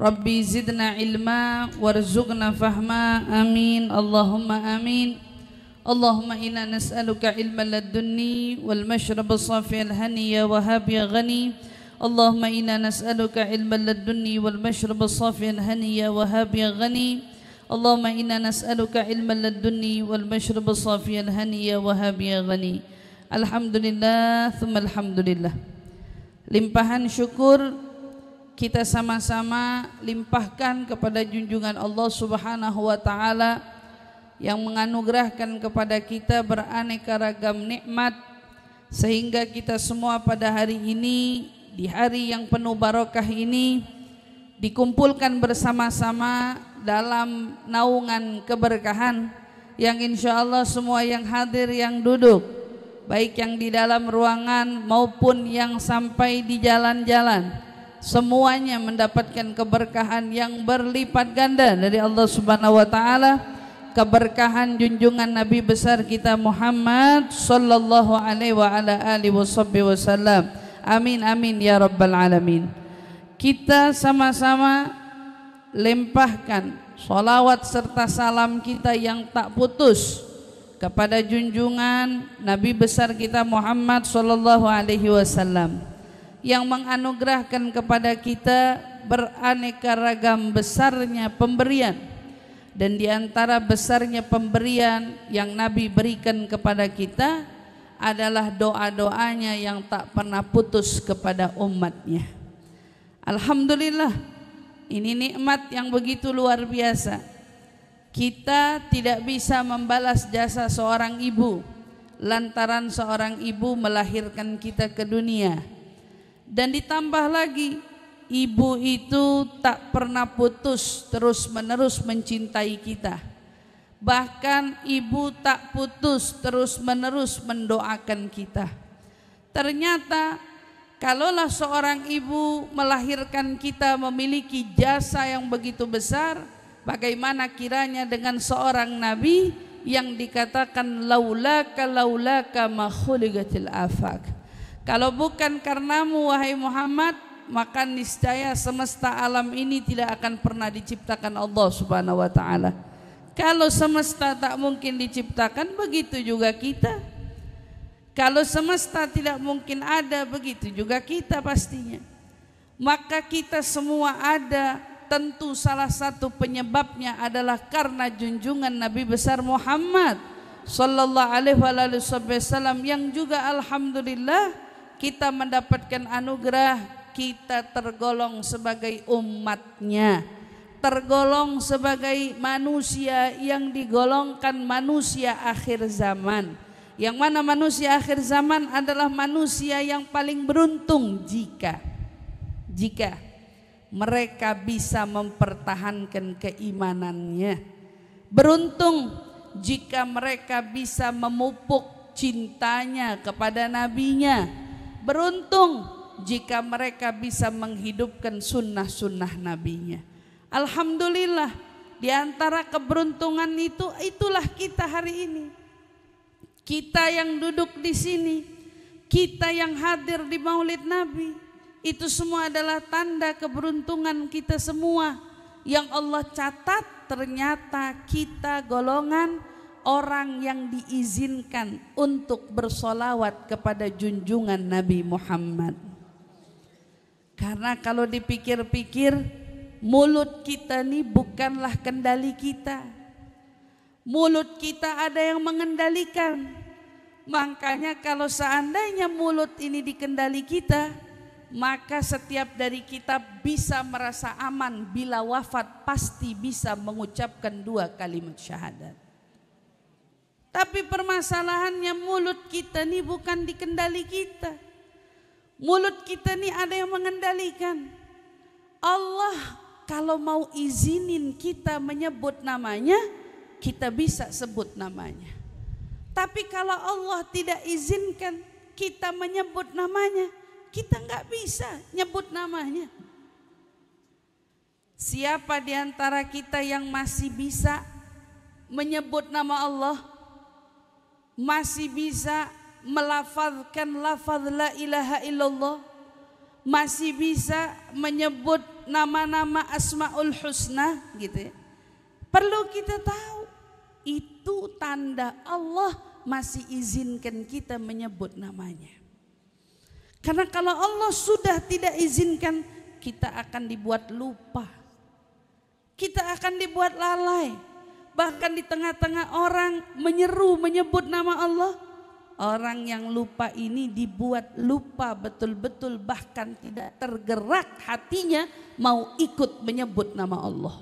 Rabbi zidna ilma warzuqna fahma. Amin Allahumma amin. Allahumma inna nas'aluka ilman ladunni wal mashrab safi al haniya wa habiya ghani. Allahumma inna nas'aluka ilman ladunni wal mashrab safi al haniya wa habiya ghani. Allahumma inna nas'aluka ilman ladunni wal mashrab safi al haniya wa habiya ghani. Alhamdulillah thumma alhamdulillah. Limpahan syukur kita sama-sama limpahkan kepada junjungan Allah Subhanahu wa taala yang menganugerahkan kepada kita beraneka ragam nikmat sehingga kita semua pada hari ini, di hari yang penuh barokah ini, dikumpulkan bersama-sama dalam naungan keberkahan yang insyaallah semua yang hadir, yang duduk, baik yang di dalam ruangan maupun yang sampai di jalan-jalan, semuanya mendapatkan keberkahan yang berlipat ganda dari Allah Subhanahu wa taala, keberkahan junjungan Nabi besar kita Muhammad sallallahu alaihi wa ala alihi wasallam. Amin amin ya rabbal alamin. Kita sama-sama lempahkan sholawat serta salam kita yang tak putus kepada junjungan Nabi besar kita Muhammad sallallahu alaihi wasallam yang menganugerahkan kepada kita beraneka ragam besarnya pemberian, dan di antara besarnya pemberian yang Nabi berikan kepada kita adalah doa-doanya yang tak pernah putus kepada umatnya. Alhamdulillah, ini nikmat yang begitu luar biasa. Kita tidak bisa membalas jasa seorang ibu lantaran seorang ibu melahirkan kita ke dunia. Dan ditambah lagi, ibu itu tak pernah putus terus-menerus mencintai kita. Bahkan ibu tak putus terus-menerus mendoakan kita. Ternyata kalaulah seorang ibu melahirkan kita memiliki jasa yang begitu besar, bagaimana kiranya dengan seorang nabi yang dikatakan laulaka ma khuliqatil afaq. Kalau bukan karenamu wahai Muhammad, maka niscaya semesta alam ini tidak akan pernah diciptakan Allah Subhanahu wa taala. Kalau semesta tak mungkin diciptakan, begitu juga kita. Kalau semesta tidak mungkin ada, begitu juga kita pastinya. Maka kita semua ada, tentu salah satu penyebabnya adalah karena junjungan Nabi besar Muhammad sallallahu alaihi wasallam yang juga alhamdulillah kita mendapatkan anugerah, kita tergolong sebagai umatnya, tergolong sebagai manusia yang digolongkan manusia akhir zaman. Yang mana manusia akhir zaman adalah manusia yang paling beruntung jika mereka bisa mempertahankan keimanannya. Beruntung jika mereka bisa memupuk cintanya kepada nabinya. Beruntung jika mereka bisa menghidupkan sunnah-sunnah nabinya. Alhamdulillah, di antara keberuntungan itu, itulah kita hari ini. Kita yang duduk di sini, kita yang hadir di Maulid Nabi, itu semua adalah tanda keberuntungan kita semua yang Allah catat. Ternyata kita golongan orang yang diizinkan untuk bersolawat kepada junjungan Nabi Muhammad. Karena kalau dipikir-pikir, mulut kita ini bukanlah kendali kita. Mulut kita ada yang mengendalikan. Makanya kalau seandainya mulut ini dikendali kita, maka setiap dari kita bisa merasa aman. Bila wafat pasti bisa mengucapkan 2 kalimat syahadat. Tapi permasalahannya mulut kita ini bukan dikendali kita. Mulut kita ini ada yang mengendalikan. Allah kalau mau izinin kita menyebut namanya, kita bisa sebut namanya. Tapi kalau Allah tidak izinkan kita menyebut namanya, kita nggak bisa nyebut namanya. Siapa di antara kita yang masih bisa menyebut nama Allah? Masih bisa melafazkan lafaz la ilaha illallah? Masih bisa menyebut nama-nama Asmaul Husna gitu ya. Perlu kita tahu itu tanda Allah masih izinkan kita menyebut namanya. Karena kalau Allah sudah tidak izinkan, kita akan dibuat lupa. Kita akan dibuat lalai. Bahkan di tengah-tengah orang menyeru menyebut nama Allah, orang yang lupa ini dibuat lupa betul-betul, bahkan tidak tergerak hatinya mau ikut menyebut nama Allah.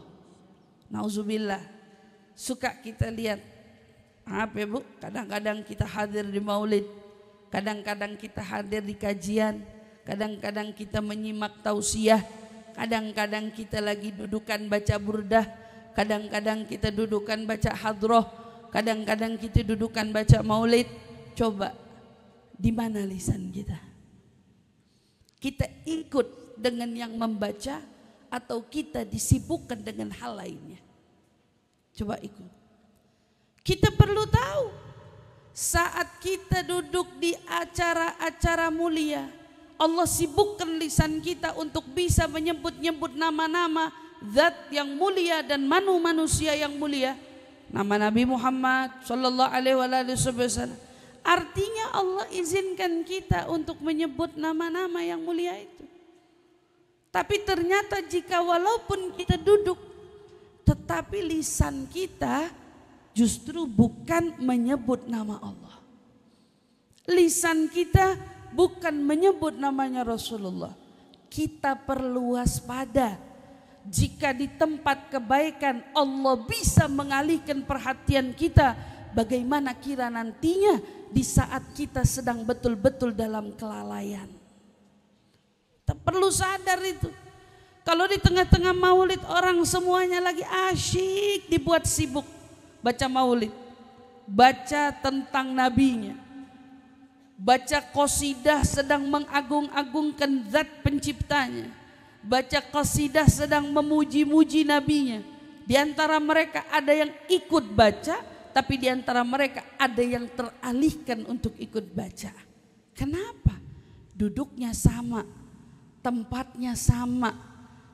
Nauzubillah. Suka kita lihat apa ya Bu? Kadang-kadang kita hadir di maulid, kadang-kadang kita hadir di kajian, kadang-kadang kita menyimak tausiah, kadang-kadang kita lagi dudukan baca burdah, kadang-kadang kita dudukan baca hadroh, kadang-kadang kita dudukan baca maulid. Coba di mana lisan kita? Kita ikut dengan yang membaca atau kita disibukkan dengan hal lainnya? Coba ikut. Kita perlu tahu saat kita duduk di acara-acara mulia, Allah sibukkan lisan kita untuk bisa menyebut-nyebut nama-nama zat yang mulia dan manusia yang mulia. Nama Nabi Muhammad sallallahu alaihi wasallam. Artinya Allah izinkan kita untuk menyebut nama-nama yang mulia itu. Tapi ternyata jika walaupun kita duduk, tetapi lisan kita justru bukan menyebut nama Allah. Lisan kita bukan menyebut namanya Rasulullah. Kita perlu waspada. Jika di tempat kebaikan Allah bisa mengalihkan perhatian kita, bagaimana kira nantinya di saat kita sedang betul-betul dalam kelalaian. Kita perlu sadar itu. Kalau di tengah-tengah maulid orang semuanya lagi asyik dibuat sibuk baca maulid, baca tentang nabinya, baca qasidah sedang mengagung-agungkan zat penciptanya, baca qasidah sedang memuji-muji nabinya. Di antara mereka ada yang ikut baca, tapi di antara mereka ada yang teralihkan untuk ikut baca. Kenapa? Duduknya sama, tempatnya sama,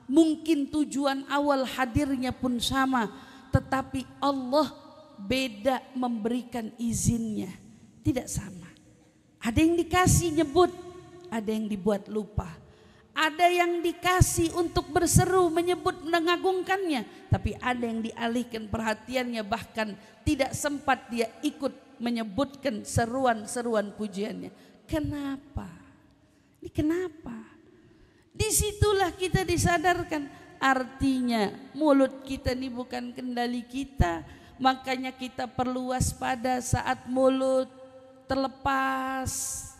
mungkin tujuan awal hadirnya pun sama, tetapi Allah beda memberikan izinnya, tidak sama. Ada yang dikasih nyebut, ada yang dibuat lupa. Ada yang dikasih untuk berseru menyebut mengagungkannya, tapi ada yang dialihkan perhatiannya, bahkan tidak sempat dia ikut menyebutkan seruan-seruan pujiannya. Kenapa? Ini kenapa? Disitulah kita disadarkan, artinya mulut kita ini bukan kendali kita. Makanya kita perlu waspada saat mulut terlepas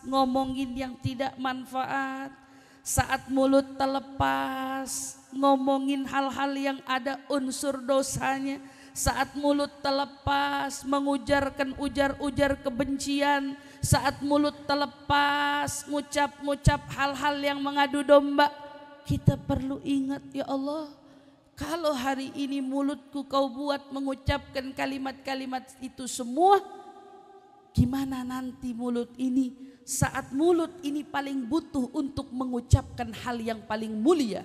ngomongin yang tidak manfaat, saat mulut terlepas ngomongin hal-hal yang ada unsur dosanya, saat mulut terlepas mengujarkan ujar-ujar kebencian, saat mulut terlepas ngucap-ngucap hal-hal yang mengadu domba. Kita perlu ingat, ya Allah, kalau hari ini mulutku kau buat mengucapkan kalimat-kalimat itu semua, gimana nanti mulut ini saat mulut ini paling butuh untuk mengucapkan hal yang paling mulia,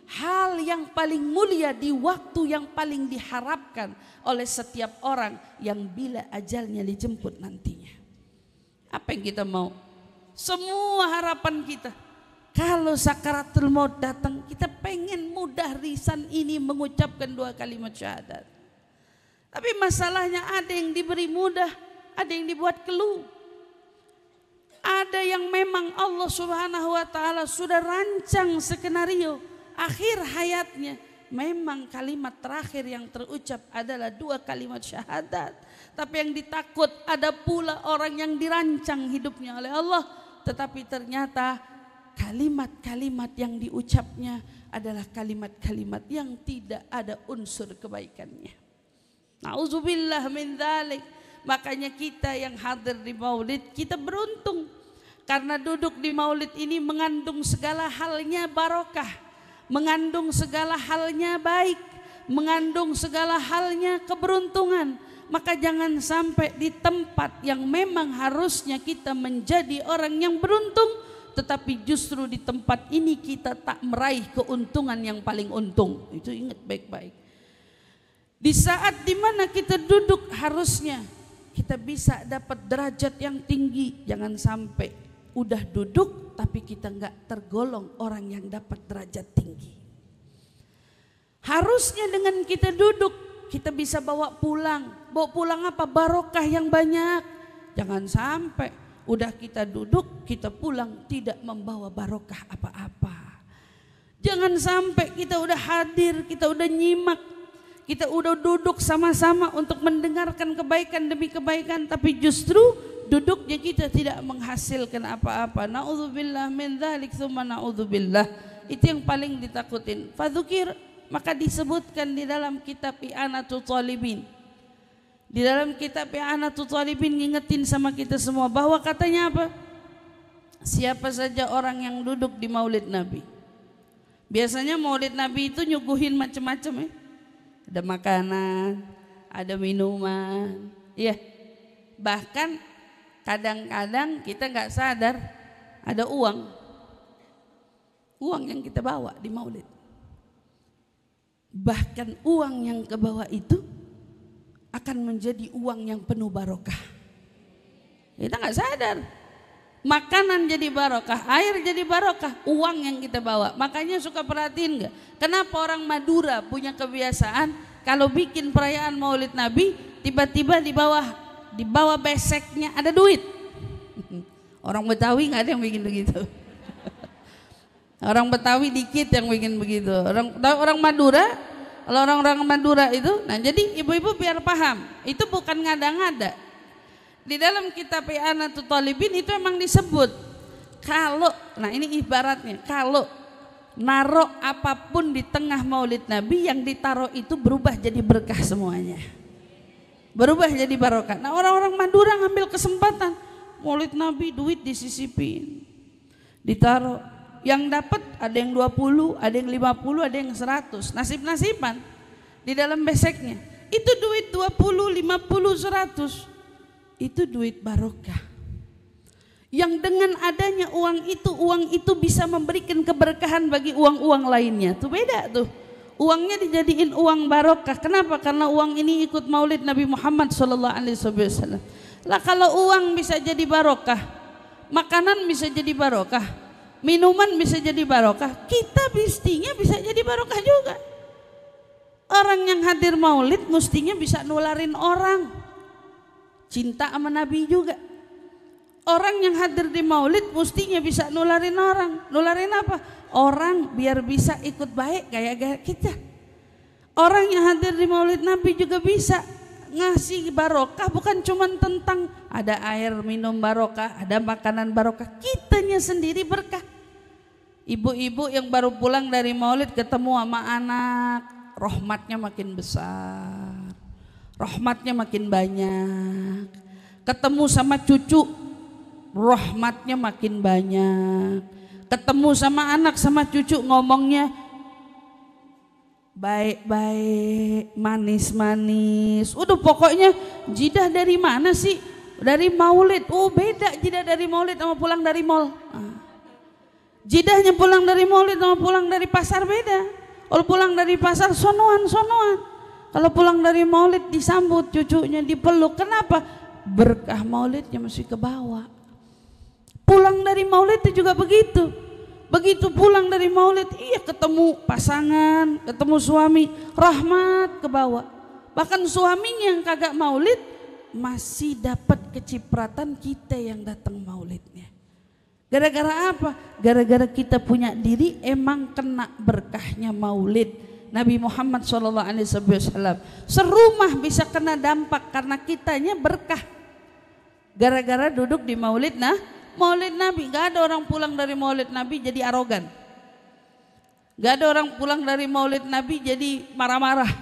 hal yang paling mulia di waktu yang paling diharapkan oleh setiap orang yang bila ajalnya dijemput nantinya. Apa yang kita mau? Semua harapan kita, kalau sakaratul maut datang, kita pengen mudah lisan ini mengucapkan 2 kalimat syahadat. Tapi masalahnya ada yang diberi mudah, ada yang dibuat keluh. Ada yang memang Allah Subhanahu wa taala sudah rancang skenario akhir hayatnya, memang kalimat terakhir yang terucap adalah 2 kalimat syahadat. Tapi yang ditakut ada pula orang yang dirancang hidupnya oleh Allah, tetapi ternyata kalimat-kalimat yang diucapnya adalah kalimat-kalimat yang tidak ada unsur kebaikannya. Nauzubillah min dzalik. Makanya kita yang hadir di maulid, kita beruntung karena duduk di maulid ini mengandung segala halnya barokah, mengandung segala halnya baik, mengandung segala halnya keberuntungan. Maka jangan sampai di tempat yang memang harusnya kita menjadi orang yang beruntung, tetapi justru di tempat ini kita tak meraih keuntungan yang paling untung. Itu ingat baik-baik. Di saat dimana kita duduk harusnya kita bisa dapat derajat yang tinggi. Jangan sampai udah duduk tapi kita nggak tergolong orang yang dapat derajat tinggi. Harusnya dengan kita duduk kita bisa bawa pulang apa? Barokah yang banyak. Jangan sampai udah kita duduk, kita pulang tidak membawa barokah apa-apa. Jangan sampai kita udah hadir, kita udah nyimak, kita udah duduk sama-sama untuk mendengarkan kebaikan demi kebaikan, tapi justru duduknya kita tidak menghasilkan apa-apa. Na'udzubillah min dzalik tsumma na'udzubillah. Itu yang paling ditakutin. Fadzukir, maka disebutkan di dalam kitab I'anatul Talibin. Di dalam kitab I'anatul Talibin ngingetin sama kita semua bahwa katanya apa? Siapa saja orang yang duduk di maulid Nabi. Biasanya maulid Nabi itu nyuguhin macam-macam ya. Ada makanan, ada minuman, ya. Bahkan kadang-kadang kita nggak sadar ada uang yang kita bawa di maulid. Bahkan uang yang ke bawah itu akan menjadi uang yang penuh barokah. Kita nggak sadar. Makanan jadi barokah, air jadi barokah, uang yang kita bawa. Makanya suka perhatiin nggak? Kenapa orang Madura punya kebiasaan kalau bikin perayaan Maulid Nabi, tiba-tiba di bawah beseknya ada duit. Orang Betawi nggak ada yang bikin begitu. Orang Betawi dikit yang bikin begitu. Orang Madura. Kalau orang-orang Madura itu, nah jadi ibu-ibu biar paham, itu bukan ngada-ngada. Di dalam kitab I'anatul Talibin itu emang disebut, kalau, nah ini ibaratnya, kalau naruh apapun di tengah maulid Nabi, yang ditaruh itu berubah jadi berkah semuanya. Berubah jadi barokah. Nah orang-orang Madura ngambil kesempatan, maulid Nabi duit disisipin, ditaruh. Yang dapat ada yang 20, ada yang 50, ada yang 100. Nasib-nasiban di dalam beseknya. Itu duit 20, 50, 100. Itu duit barokah. Yang dengan adanya uang itu bisa memberikan keberkahan bagi uang-uang lainnya. Tuh beda tuh. Uangnya dijadiin uang barokah. Kenapa? Karena uang ini ikut maulid Nabi Muhammad SAW. Lah kalau uang bisa jadi barokah, makanan bisa jadi barokah, minuman bisa jadi barokah, kita mestinya bisa jadi barokah juga. Orang yang hadir maulid mestinya bisa nularin orang cinta sama Nabi juga. Orang yang hadir di maulid mestinya bisa nularin orang. Nularin apa? Orang biar bisa ikut baik kayak kita. Orang yang hadir di maulid Nabi juga bisa ngasih barokah, bukan cuma tentang ada air minum barokah, ada makanan barokah, kitanya sendiri berkah. Ibu-ibu yang baru pulang dari maulid ketemu sama anak, rahmatnya makin besar, rahmatnya makin banyak. Ketemu sama cucu, rahmatnya makin banyak. Ketemu sama anak sama cucu ngomongnya baik-baik, manis-manis. Udah pokoknya jidah dari mana sih? Dari maulid. Oh beda jidah dari maulid sama pulang dari mall. Jidahnya pulang dari maulid sama pulang dari pasar beda. Kalau pulang dari pasar sonoan. Kalau pulang dari maulid disambut cucunya, dipeluk. Kenapa? Berkah maulidnya masih ke bawah. Pulang dari maulid itu juga begitu. Begitu pulang dari maulid, iya ketemu pasangan, ketemu suami, rahmat ke bawah. Bahkan suaminya yang kagak maulid masih dapat kecipratan kita yang datang maulidnya. Gara-gara apa? Gara-gara kita punya diri emang kena berkahnya maulid Nabi Muhammad SAW. Serumah bisa kena dampak karena kitanya berkah. Gara-gara duduk di maulid maulid Nabi. Gak ada orang pulang dari maulid Nabi jadi arogan. Gak ada orang pulang dari maulid Nabi jadi marah-marah.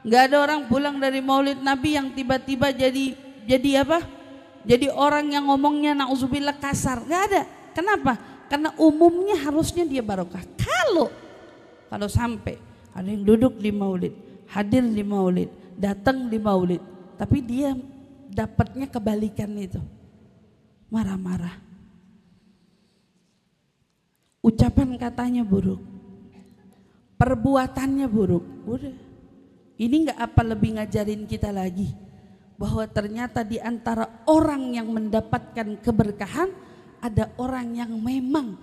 Gak ada orang pulang dari maulid Nabi yang tiba-tiba jadi apa? Jadi orang yang ngomongnya na'udzubillah kasar. Gak ada. Kenapa? Karena umumnya harusnya dia barokah. Kalau sampai ada yang duduk di maulid, hadir di maulid, datang di maulid, tapi dia dapatnya kebalikan itu, marah-marah. ucapan katanya buruk, perbuatannya buruk. Udah, ini nggak apa lebih ngajarin kita lagi bahwa ternyata di antara orang yang mendapatkan keberkahan ada orang yang memang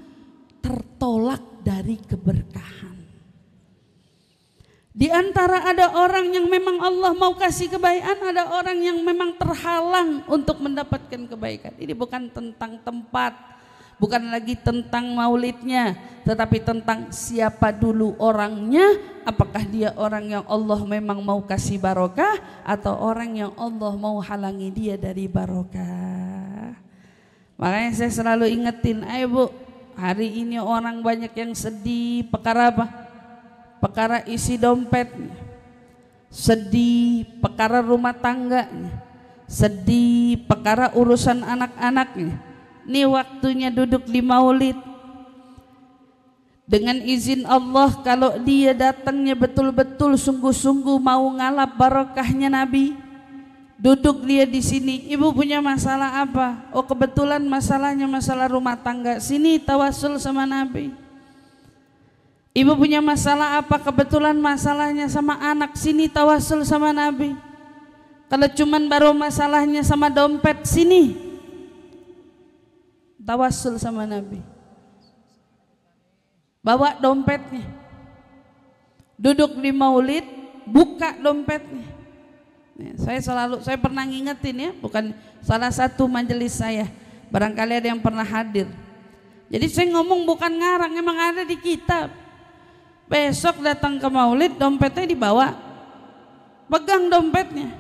tertolak dari keberkahan. Di antara ada orang yang memang Allah mau kasih kebaikan, ada orang yang memang terhalang untuk mendapatkan kebaikan. Ini bukan tentang tempat, bukan lagi tentang maulidnya, tetapi tentang siapa dulu orangnya. Apakah dia orang yang Allah memang mau kasih barokah, atau orang yang Allah mau halangi dia dari barokah. Makanya saya selalu ingetin, ayo Bu, hari ini orang banyak yang sedih. Perkara apa? Perkara isi dompetnya, sedih perkara rumah tangganya, sedih perkara urusan anak-anaknya. Ini waktunya duduk di maulid. Dengan izin Allah, kalau dia datangnya betul-betul sungguh-sungguh mau ngalap barokahnya Nabi, duduk dia di sini. Ibu punya masalah apa? Oh, kebetulan masalahnya masalah rumah tangga. Sini tawasul sama Nabi. Ibu punya masalah apa? Kebetulan masalahnya sama anak. Sini tawasul sama Nabi. Kalau cuman baru masalahnya sama dompet, sini tawasul sama Nabi. Bawa dompetnya, duduk di maulid, buka dompetnya. Saya pernah ngingetin ya, bukan salah satu majelis saya, barangkali ada yang pernah hadir. Jadi saya ngomong bukan ngarang, emang ada di kitab. Besok datang ke maulid, dompetnya dibawa, pegang dompetnya,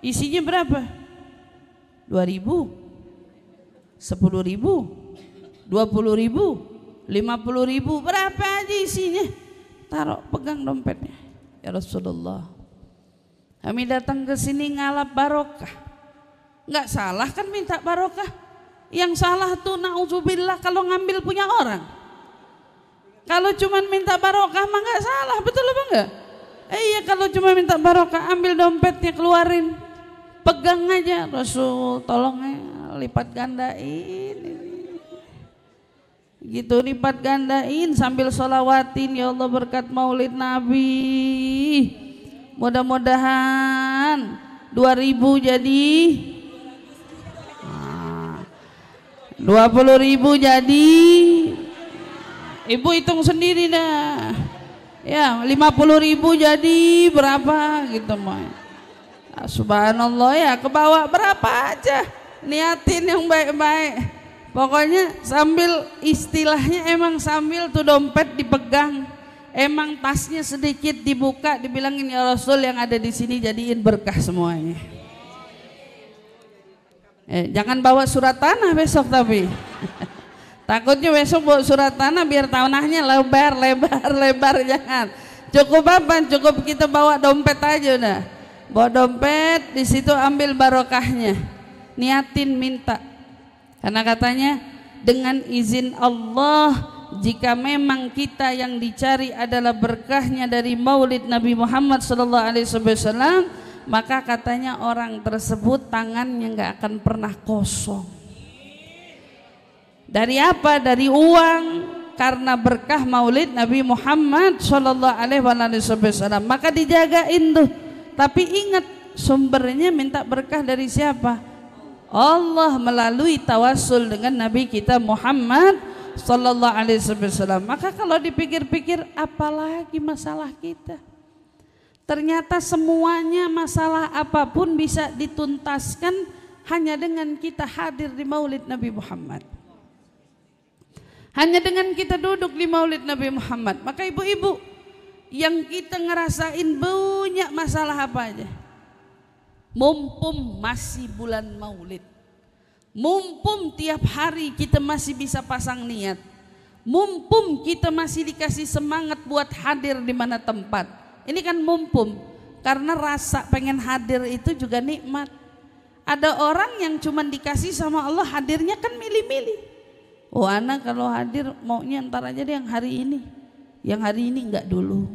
isinya berapa? 2.000, 10.000, 20.000, 50.000, berapa aja isinya, taruh, pegang dompetnya. Ya Rasulullah, kami datang ke sini ngalap barokah. Nggak salah kan minta barokah? Yang salah tuh na'udzubillah kalau ngambil punya orang. Kalau cuma minta barokah mah nggak salah, betul apa enggak? Iya, kalau cuma minta barokah, ambil dompetnya, keluarin, pegang aja. Rasul tolongnya lipat gandain, gitu, lipat gandain sambil sholawatin, ya Allah berkat maulid Nabi, mudah-mudahan 2.000 jadi 20.000 jadi. Ibu hitung sendiri dah, ya 50.000 jadi berapa gitu mah. Subhanallah ya, ke bawah berapa aja, niatin yang baik-baik. Pokoknya sambil istilahnya emang sambil tuh dompet dipegang, emang tasnya sedikit dibuka, dibilangin ya Rasul yang ada di sini jadiin berkah semuanya. Jangan bawa surat tanah besok tapi. Takutnya besok bawa surat tanah biar tanahnya lebar, jangan. Cukup apa? Cukup kita bawa dompet aja udah. Bawa dompet, di situ ambil barokahnya. Niatin minta. Karena katanya dengan izin Allah, jika memang kita yang dicari adalah berkahnya dari maulid Nabi Muhammad SAW, maka katanya orang tersebut tangannya nggak akan pernah kosong. Dari apa? Dari uang, karena berkah maulid Nabi Muhammad SAW. Maka dijagain tuh. Tapi ingat, sumbernya minta berkah dari siapa? Allah, melalui tawasul dengan Nabi kita Muhammad SAW. Maka kalau dipikir-pikir, apalagi masalah kita? Ternyata semuanya, masalah apapun bisa dituntaskan hanya dengan kita hadir di maulid Nabi Muhammad. Hanya dengan kita duduk di maulid Nabi Muhammad. Maka ibu-ibu yang kita ngerasain banyak masalah apa aja, mumpung masih bulan maulid, mumpung tiap hari kita masih bisa pasang niat, mumpung kita masih dikasih semangat buat hadir di mana tempat. Ini kan mumpung, karena rasa pengen hadir itu juga nikmat. Ada orang yang cuma dikasih sama Allah hadirnya kan milih-milih. Oh, anak kalau hadir maunya ntar aja deh yang hari ini enggak dulu.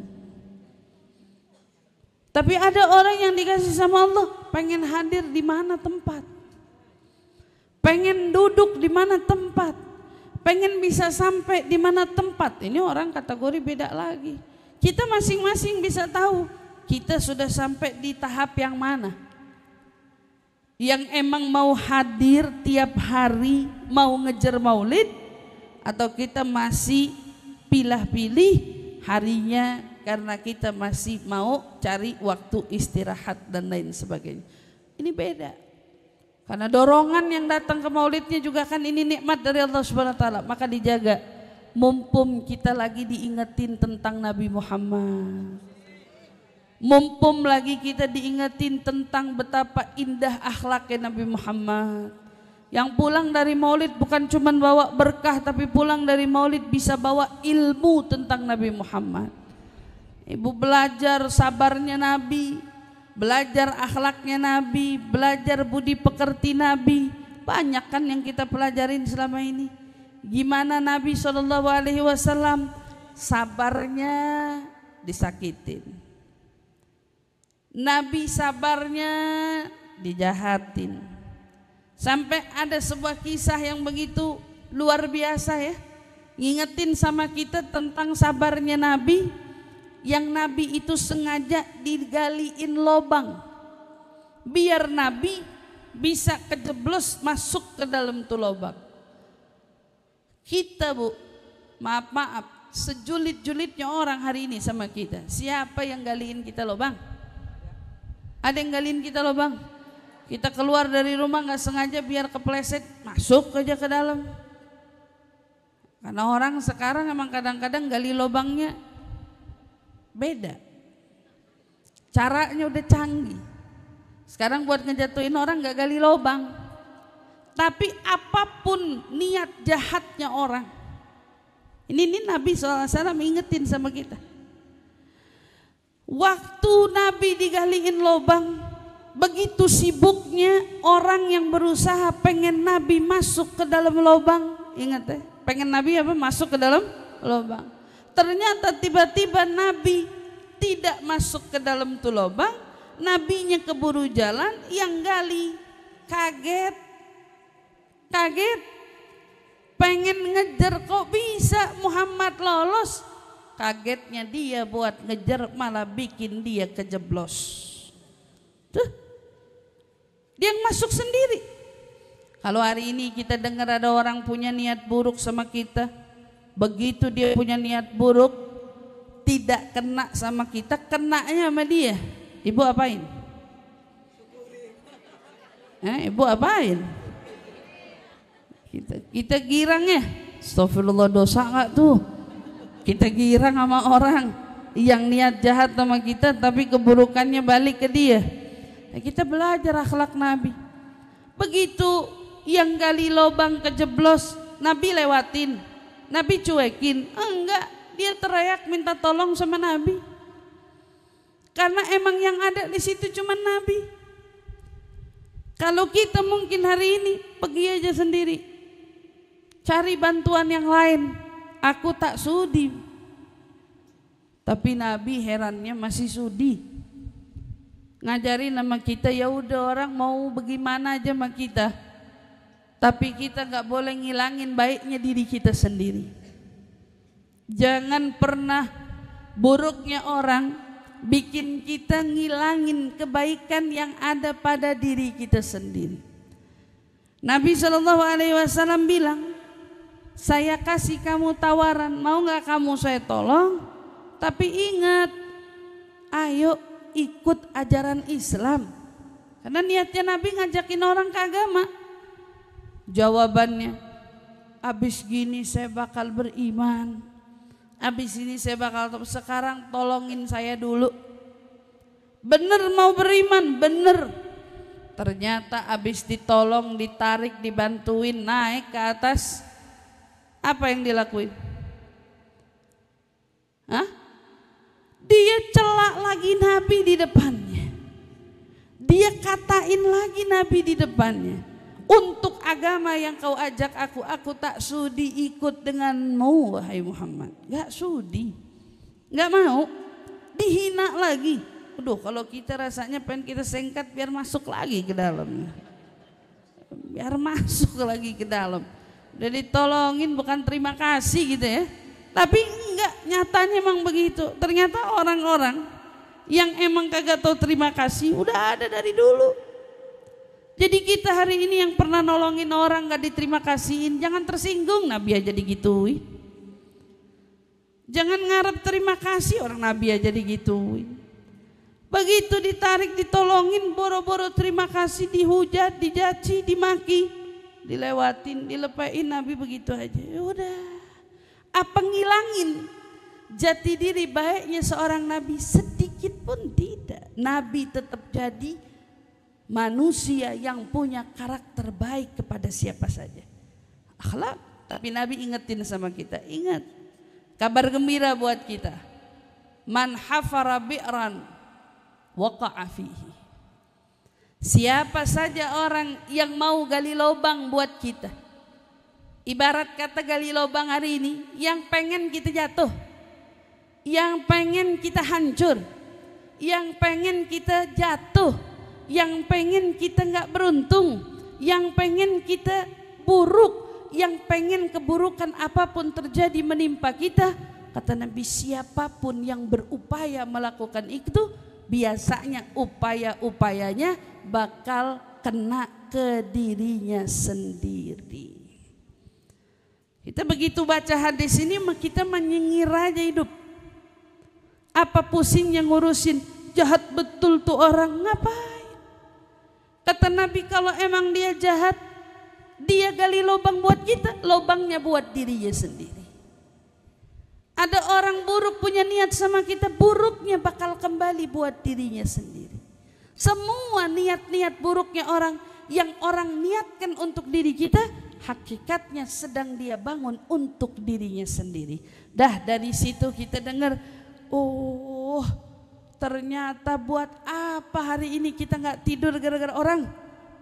Tapi ada orang yang dikasih sama Allah pengen hadir di mana tempat, pengen duduk di mana tempat, pengen bisa sampai di mana tempat. Ini orang kategori beda lagi. Kita masing-masing bisa tahu kita sudah sampai di tahap yang mana. Yang emang mau hadir tiap hari, mau ngejar maulid, atau kita masih pilih-pilih harinya karena kita masih mau cari waktu istirahat dan lain sebagainya. Ini beda. Karena dorongan yang datang ke maulidnya juga kan ini nikmat dari Allah Subhanahu wa taala, maka dijaga. Mumpung kita lagi diingetin tentang Nabi Muhammad. Mumpung lagi kita diingetin tentang betapa indah akhlaknya Nabi Muhammad. Yang pulang dari maulid bukan cuma bawa berkah, tapi pulang dari maulid bisa bawa ilmu tentang Nabi Muhammad. Ibu belajar sabarnya Nabi, belajar akhlaknya Nabi, belajar budi pekerti Nabi. Banyak kan yang kita pelajarin selama ini. Gimana Nabi SAW sabarnya disakitin, Nabi sabarnya dijahatin. Sampai ada sebuah kisah yang begitu luar biasa ya, ngingetin sama kita tentang sabarnya Nabi. Yang Nabi itu sengaja digaliin lobang biar Nabi bisa kejeblos masuk ke dalam tuh lobang. Kita Bu, maaf, sejulit-julitnya orang hari ini sama kita, siapa yang galiin kita lobang? Ada yang galiin kita lobang? Kita keluar dari rumah nggak sengaja biar kepleset masuk aja ke dalam. Karena orang sekarang emang kadang-kadang gali lobangnya beda, caranya udah canggih. Sekarang buat ngejatuhin orang nggak gali lobang, tapi apapun niat jahatnya orang, ini Nabi SAW ingetin sama kita. Waktu Nabi digaliin lobang, begitu sibuknya orang yang berusaha pengen Nabi masuk ke dalam lobang. Ingat ya, pengen Nabi apa? Masuk ke dalam lobang. Ternyata tiba-tiba Nabi tidak masuk ke dalam tuh lobang. Nabinya keburu jalan, yang gali kaget, pengen ngejar, kok bisa Muhammad lolos. Kagetnya dia buat ngejar malah bikin dia kejeblos. Tuh, dia yang masuk sendiri. Kalau hari ini kita dengar ada orang punya niat buruk sama kita, begitu dia punya niat buruk tidak kena sama kita, kenanya sama dia. Ibu apain? Ibu apain? Kita girang ya. Astagfirullah, dosa enggak tuh? Kita girang sama orang yang niat jahat sama kita tapi keburukannya balik ke dia. Nah, kita belajar akhlak Nabi. Begitu yang gali lobang kejeblos, Nabi lewatin, Nabi cuekin? Enggak, dia teriak minta tolong sama Nabi. Karena emang yang ada di situ cuma Nabi. Kalau kita mungkin hari ini pergi aja sendiri, cari bantuan yang lain. Aku tak sudi, tapi Nabi herannya masih sudi ngajarin sama kita. Ya udah, orang mau bagaimana aja sama kita, tapi kita nggak boleh ngilangin baiknya diri kita sendiri. Jangan pernah buruknya orang bikin kita ngilangin kebaikan yang ada pada diri kita sendiri. Nabi SAW bilang, saya kasih kamu tawaran, mau gak kamu saya tolong? Tapi ingat, ayo ikut ajaran Islam. Karena niatnya Nabi ngajakin orang ke agama. Jawabannya, abis gini saya bakal beriman, abis ini saya bakal, sekarang tolongin saya dulu. Bener mau beriman, bener. Ternyata abis ditolong, ditarik, dibantuin naik ke atas, apa yang dilakuin? Dia celak lagi Nabi di depannya. Dia katain lagi Nabi di depannya. Untuk agama yang kau ajak aku tak sudi ikut denganmu wahai Muhammad. Gak sudi, gak mau. Dihina lagi. Aduh, kalau kita rasanya pengen kita sengkat biar masuk lagi ke dalam. Biar masuk lagi ke dalam. Udah ditolongin bukan terima kasih gitu ya. Tapi enggak, nyatanya emang begitu. Ternyata orang-orang yang emang kagak tahu terima kasih udah ada dari dulu. Jadi kita hari ini yang pernah nolongin orang gak diterima kasihin, jangan tersinggung Nabi aja digituin. Jangan ngarep terima kasih orang Nabi aja digituin. Begitu ditarik ditolongin boro-boro terima kasih, dihujat, dicaci, dimaki, dilewatin, dilepain Nabi begitu aja. Ya udah. Apa ngilangin jati diri baiknya seorang Nabi? Sedikit pun tidak. Nabi tetap jadi manusia yang punya karakter baik kepada siapa saja. Akhlak, tapi Nabi ingetin sama kita, ingat. Kabar gembira buat kita. Man hafara bi'ran waqa'a fihi. Siapa saja orang yang mau gali lubang buat kita. Ibarat kata gali lubang hari ini, yang pengen kita jatuh, yang pengen kita hancur, yang pengen kita jatuh, yang pengen kita nggak beruntung, yang pengen kita buruk, yang pengen keburukan apapun terjadi menimpa kita, kata Nabi, siapapun yang berupaya melakukan itu, biasanya upaya-upayanya bakal kena ke dirinya sendiri. Kita begitu baca hadis ini, kita menyengir aja hidup. Apa pusingnya ngurusin jahat betul tuh orang, ngapain? Kata Nabi, kalau emang dia jahat, dia gali lubang buat kita, lubangnya buat dirinya sendiri. Ada orang buruk punya niat sama kita, buruknya bakal kembali buat dirinya sendiri. Semua niat-niat buruknya orang yang orang niatkan untuk diri kita, hakikatnya sedang dia bangun untuk dirinya sendiri. Dah dari situ kita dengar, oh ternyata buat apa hari ini kita nggak tidur gara-gara orang?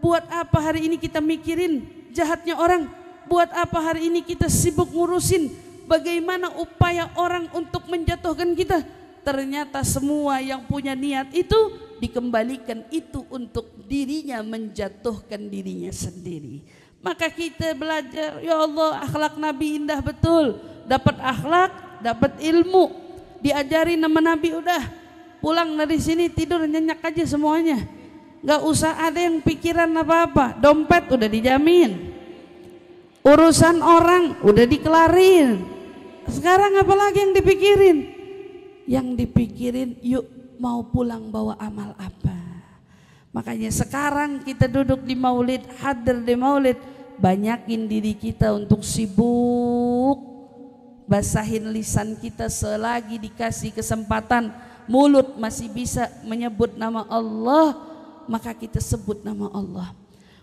Buat apa hari ini kita mikirin jahatnya orang? Buat apa hari ini kita sibuk ngurusin bagaimana upaya orang untuk menjatuhkan kita? Ternyata semua yang punya niat itu dikembalikan itu untuk dirinya menjatuhkan dirinya sendiri. Maka kita belajar, ya Allah, akhlak Nabi indah betul. Dapat akhlak, dapat ilmu, diajari nama Nabi, udah pulang dari sini tidur nyenyak aja semuanya. Gak usah ada yang pikiran apa-apa, dompet udah dijamin, urusan orang udah dikelarin. Sekarang apalagi yang dipikirin? Yang dipikirin yuk mau pulang bawa amal apa. Makanya sekarang kita duduk di maulid, hadir di maulid, banyakin diri kita untuk sibuk basahin lisan kita selagi dikasih kesempatan. Mulut masih bisa menyebut nama Allah, maka kita sebut nama Allah.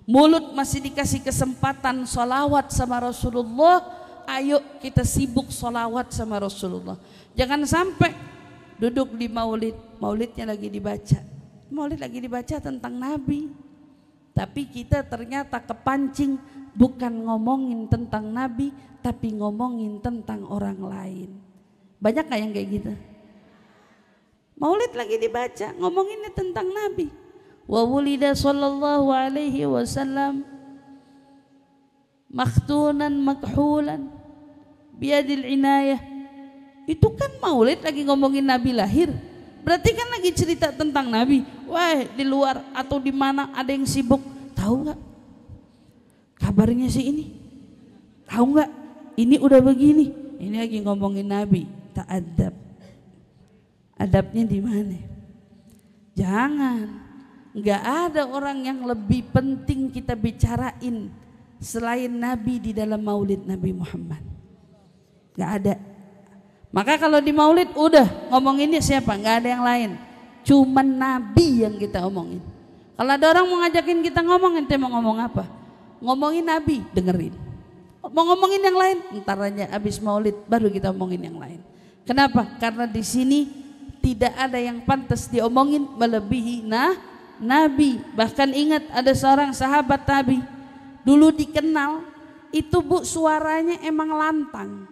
Mulut masih dikasih kesempatan sholawat sama Rasulullah, ayo kita sibuk sholawat sama Rasulullah. Jangan sampai duduk di maulid, maulidnya lagi dibaca, maulid lagi dibaca tentang Nabi, tapi kita ternyata kepancing bukan ngomongin tentang Nabi, tapi ngomongin tentang orang lain. Banyak gak yang kayak gitu? Maulid lagi dibaca, ngomonginnya tentang Nabi. Wa wulida sallallahu alaihi wasallam makhtunan makhulan biadil inayah. Itu kan maulid lagi ngomongin Nabi lahir. Berarti kan lagi cerita tentang Nabi. Wah, di luar atau di mana ada yang sibuk, tahu nggak kabarnya si ini? Tahu nggak ini udah begini? Ini lagi ngomongin Nabi. Tak adab. Adabnya di mana? Jangan. Nggak ada orang yang lebih penting kita bicarain selain Nabi di dalam maulid Nabi Muhammad. Nggak ada. Maka kalau di maulid udah ngomonginnya siapa? Nggak ada yang lain. Cuman Nabi yang kita omongin. Kalau ada orang mau ngajakin kita ngomong, ente mau ngomong apa? Ngomongin Nabi, dengerin. Mau ngomongin yang lain, ntar aja abis maulid baru kita omongin yang lain. Kenapa? Karena di sini tidak ada yang pantas diomongin melebihi Nabi. Bahkan ingat ada seorang sahabat Nabi dulu dikenal itu bu suaranya emang lantang.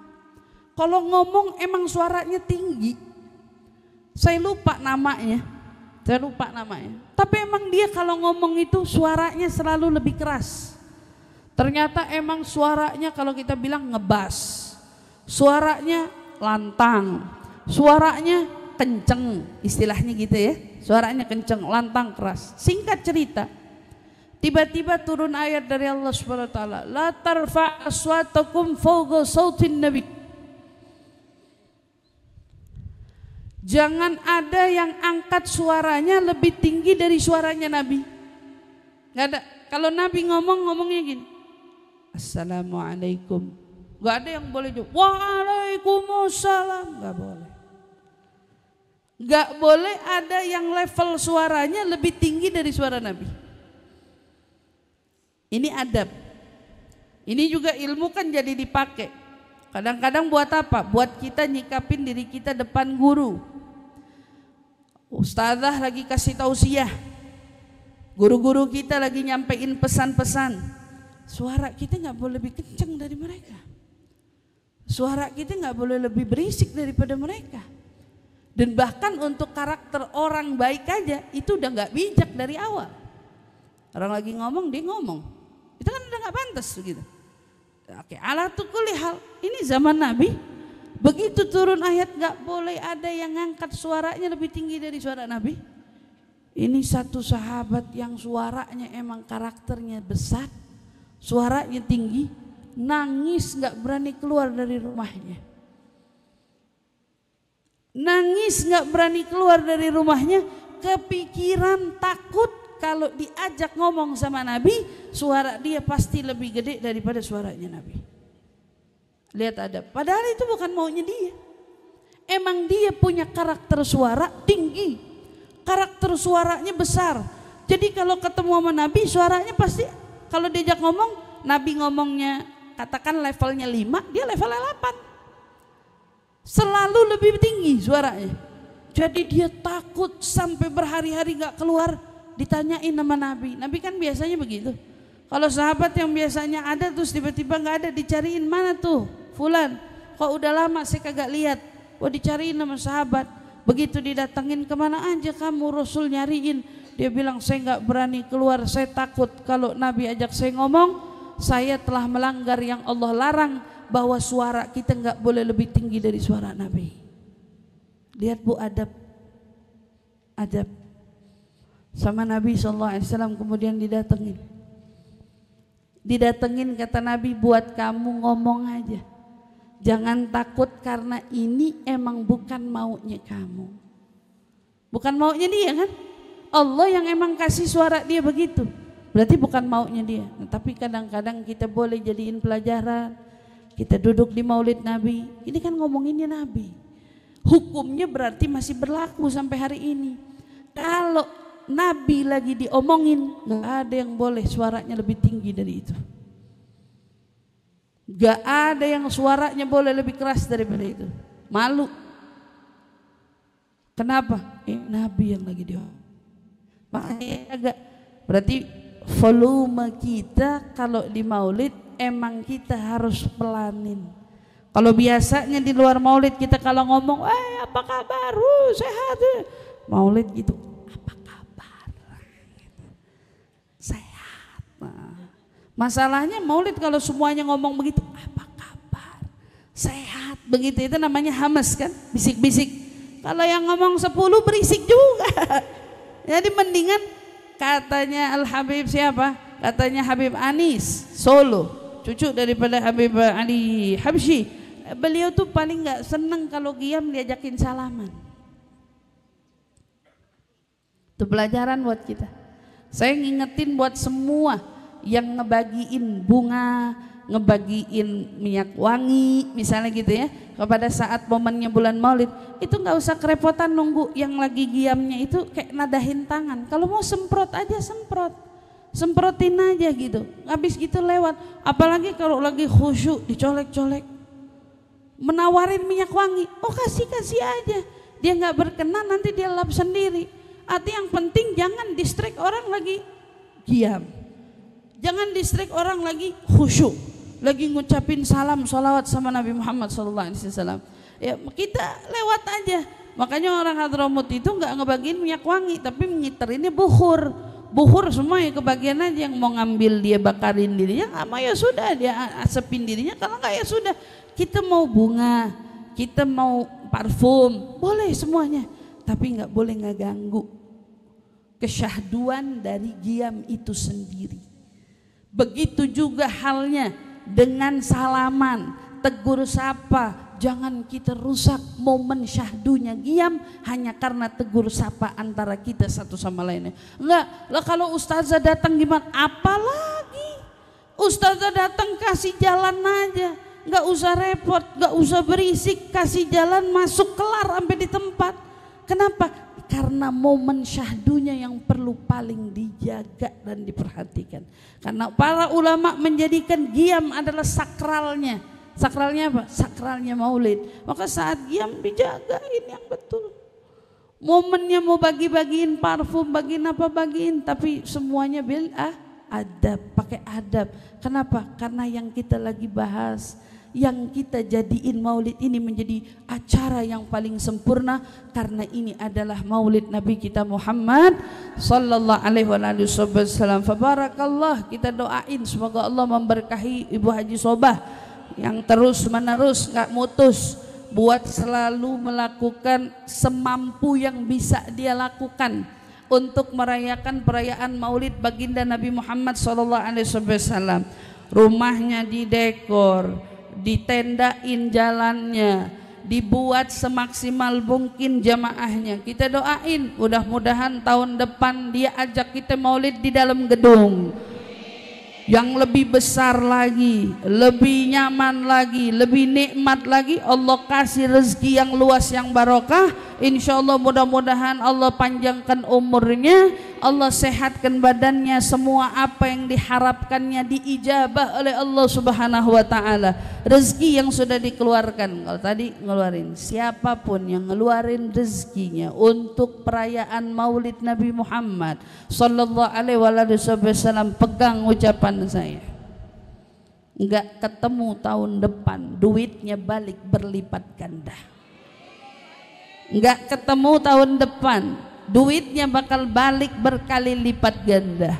Kalau ngomong emang suaranya tinggi. Saya lupa namanya. Tapi emang dia kalau ngomong itu suaranya selalu lebih keras. Ternyata emang suaranya kalau kita bilang ngebas, suaranya lantang, suaranya kenceng, istilahnya gitu ya. Suaranya kenceng, lantang, keras. Singkat cerita, tiba-tiba turun ayat dari Allah Subhanahu wa taala, la tarfa' aswatakum fawqa sautin nabi. Jangan ada yang angkat suaranya lebih tinggi dari suaranya Nabi. Enggak ada. Kalau Nabi ngomongnya gini, Assalamualaikum. Enggak ada yang boleh jawab, Waalaikumsalam. Enggak boleh. Enggak boleh ada yang level suaranya lebih tinggi dari suara Nabi. Ini adab. Ini juga ilmu kan jadi dipakai. Kadang-kadang buat apa? Buat kita nyikapin diri kita depan guru. Ustazah lagi kasih tausiah, guru-guru kita lagi nyampein pesan-pesan, suara kita nggak boleh lebih kencang dari mereka, suara kita nggak boleh lebih berisik daripada mereka. Dan bahkan untuk karakter orang baik aja itu udah nggak bijak dari awal. Orang lagi ngomong dia ngomong, itu kan udah nggak pantas gitu. Oke, ala kulli hal, ini zaman Nabi. Begitu turun ayat gak boleh ada yang ngangkat suaranya lebih tinggi dari suara Nabi. Ini satu sahabat yang suaranya emang karakternya besar, suaranya tinggi, nangis gak berani keluar dari rumahnya. Nangis gak berani keluar dari rumahnya, kepikiran takut kalau diajak ngomong sama Nabi, suara dia pasti lebih gede daripada suaranya Nabi. Lihat adab, padahal itu bukan maunya dia. Emang dia punya karakter suara tinggi, karakter suaranya besar. Jadi kalau ketemu sama Nabi suaranya pasti, kalau diajak ngomong, Nabi ngomongnya katakan levelnya 5, dia levelnya 8. Selalu lebih tinggi suaranya. Jadi dia takut sampai berhari-hari gak keluar, ditanyain sama Nabi. Nabi kan biasanya begitu. Kalau sahabat yang biasanya ada terus tiba-tiba gak ada, dicariin mana tuh fulan, kok udah lama saya kagak lihat. Wah, dicariin sama sahabat. Begitu didatengin, kemana aja kamu, Rasul nyariin. Dia bilang saya gak berani keluar, saya takut kalau Nabi ajak saya ngomong, saya telah melanggar yang Allah larang, bahwa suara kita gak boleh lebih tinggi dari suara Nabi. Lihat bu, adab sama Nabi SAW. Kemudian didatengin kata Nabi, buat kamu ngomong aja, jangan takut karena ini emang bukan maunya kamu, bukan maunya dia kan. Allah yang emang kasih suara dia begitu, berarti bukan maunya dia. Nah, tapi kadang-kadang kita boleh jadiin pelajaran. Kita duduk di maulid Nabi, ini kan ngomonginnya Nabi, hukumnya berarti masih berlaku sampai hari ini. Kalau Nabi lagi diomongin, gak ada yang boleh suaranya lebih tinggi dari itu. Gak ada yang suaranya boleh lebih keras daripada itu. Malu. Kenapa? Nabi yang lagi diomongin. Makanya agak, berarti volume kita kalau di maulid emang kita harus pelanin. Kalau biasanya di luar maulid kita kalau ngomong, apa kabar? Sehat. Maulid gitu, sehat. Nah, masalahnya maulid kalau semuanya ngomong begitu, apa kabar? Sehat. Begitu itu namanya hamas kan, bisik-bisik. Kalau yang ngomong 10 berisik juga. Jadi mendingan katanya Al-Habib siapa? Katanya Habib Anis Solo, cucu daripada Habib Ali Habsyi. Beliau tuh paling gak seneng kalau qiyam diajakin salaman. Itu pelajaran buat kita. Saya ngingetin buat semua yang ngebagiin bunga, ngebagiin minyak wangi misalnya gitu ya, kepada saat momennya bulan maulid, itu nggak usah kerepotan nunggu yang lagi qiyamnya itu kayak nadahin tangan. Kalau mau semprot aja semprotin aja gitu, habis gitu lewat. Apalagi kalau lagi khusyuk dicolek-colek, menawarin minyak wangi, kasih aja. Dia nggak berkenan nanti dia lap sendiri. Arti yang penting jangan distract orang lagi diam, jangan distract orang lagi khusyuk, lagi ngucapin salam sholawat sama Nabi Muhammad SAW. Ya kita lewat aja. Makanya orang Hadramut itu nggak ngebagiin minyak wangi, tapi ngiterinnya bukhur. buhur semua ya kebagian aja, yang mau ngambil dia bakarin dirinya, nggak mau ya sudah dia asepin dirinya, kalau nggak ya sudah. Kita mau bunga, kita mau parfum, boleh semuanya, tapi nggak boleh ngeganggu kesyahduan dari qiyam itu sendiri. Begitu juga halnya dengan salaman, tegur sapa. Jangan kita rusak momen syahdunya qiyam hanya karena tegur sapa antara kita satu sama lainnya. Enggak, lah kalau ustazah datang gimana? Apalagi ustazah datang kasih jalan aja, enggak usah repot, enggak usah berisik, kasih jalan masuk kelar sampai di tempat. Kenapa? Karena momen syahdunya yang perlu paling dijaga dan diperhatikan. Karena para ulama menjadikan qiyam adalah sakralnya. Sakralnya apa? Sakralnya maulid. Maka saat qiyam dijagain yang betul. Momennya mau bagi-bagiin parfum, bagiin apa bagiin, tapi semuanya bil adab, pakai adab. Kenapa? Karena yang kita lagi bahas, yang kita jadiin maulid ini menjadi acara yang paling sempurna, karena ini adalah maulid Nabi kita Muhammad sallallahu alaihi wasallam. Fabarakallah, kita doain semoga Allah memberkahi Ibu Haji Sobah yang terus menerus gak mutus buat selalu melakukan semampu yang bisa dia lakukan untuk merayakan perayaan maulid baginda Nabi Muhammad SAW. Rumahnya didekor, ditendain jalannya, dibuat semaksimal mungkin jamaahnya. Kita doain mudah-mudahan tahun depan dia ajak kita maulid di dalam gedung yang lebih besar lagi, lebih nyaman lagi, lebih nikmat lagi. Allah kasih rezeki yang luas, yang barokah. Insya Allah mudah-mudahan Allah panjangkan umurnya, Allah sehatkan badannya, semua apa yang diharapkannya diijabah oleh Allah Subhanahu wa ta'ala. Rezeki yang sudah dikeluarkan, kalau tadi ngeluarin, siapapun yang ngeluarin rezekinya untuk perayaan maulid Nabi Muhammad sallallahu alaihi wasallam, pegang ucapan saya, enggak ketemu tahun depan duitnya balik berlipat ganda. Enggak ketemu tahun depan duitnya bakal balik berkali lipat ganda.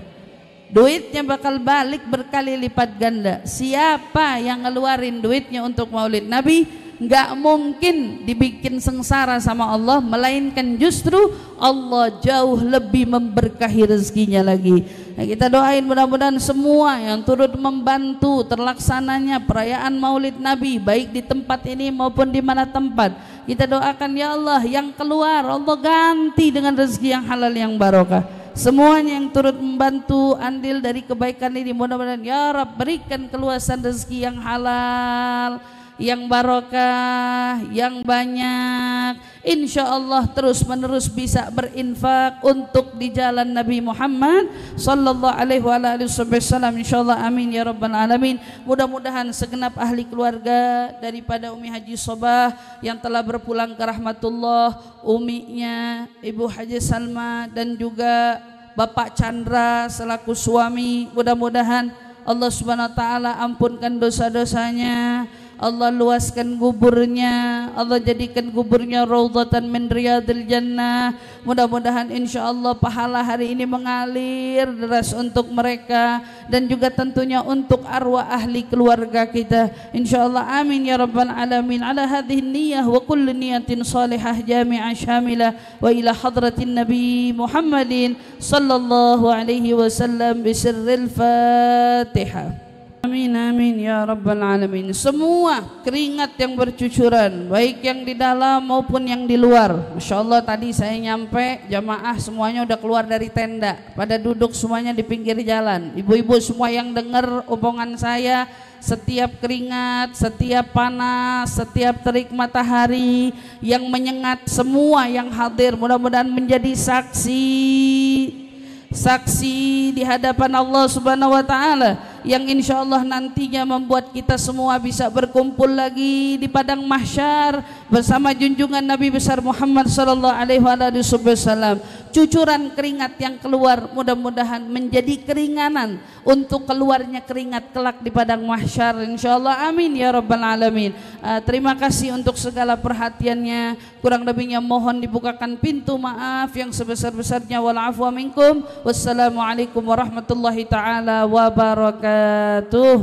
Duitnya bakal balik berkali lipat ganda. Siapa yang ngeluarin duitnya untuk maulid Nabi, nggak mungkin dibikin sengsara sama Allah, melainkan justru Allah jauh lebih memberkahi rezekinya lagi. Nah, kita doain mudah-mudahan semua yang turut membantu terlaksananya perayaan maulid Nabi, baik di tempat ini maupun di mana tempat, kita doakan ya Allah yang keluar Allah ganti dengan rezeki yang halal yang barokah. Semuanya yang turut membantu andil dari kebaikan ini, mudah-mudahan ya Rabb berikan keluasan rezeki yang halal, yang barokah, yang banyak. Insya Allah terus menerus bisa berinfak untuk di jalan Nabi Muhammad sallallahu alaihi wasallam. Insya Allah amin ya rabbal alamin. Mudah-mudahan segenap ahli keluarga daripada Umi Haji Sobah yang telah berpulang ke rahmatullah, uminya Ibu Haji Salma dan juga Bapak Chandra selaku suami, mudah-mudahan Allah Subhanahu wa taala ampunkan dosa-dosanya, Allah luaskan kuburnya, Allah jadikan kuburnya raudhatan min riyadil jannah. Mudah-mudahan insyaallah pahala hari ini mengalir deras untuk mereka dan juga tentunya untuk arwah ahli keluarga kita. Insyaallah amin ya rabbal alamin. Ala hadhihi niyyah wa kullu niyatin salihah jami'ah syamilah wa ila hadratin Nabi Muhammadin sallallahu alaihi wasallam bisirril Fatihah. Amin amin ya rabbal alamin. Semua keringat yang bercucuran, baik yang di dalam maupun yang di luar, Masya Allah tadi saya nyampe jamaah semuanya udah keluar dari tenda, pada duduk semuanya di pinggir jalan. Ibu-ibu semua yang dengar omongan saya, setiap keringat, setiap panas, setiap terik matahari yang menyengat, semua yang hadir mudah-mudahan menjadi saksi di hadapan Allah Subhanahu wa taala yang insyaallah nantinya membuat kita semua bisa berkumpul lagi di padang mahsyar bersama junjungan Nabi besar Muhammad sallallahu alaihi wasallam. Cucuran keringat yang keluar mudah-mudahan menjadi keringanan untuk keluarnya keringat kelak di padang mahsyar insyaallah amin ya rabbal alamin. Terima kasih untuk segala perhatiannya. Kurang lebihnya mohon dibukakan pintu maaf yang sebesar-besarnya. Wal afwa minkum. Wassalamualaikum warahmatullahi taala wabarakatuh.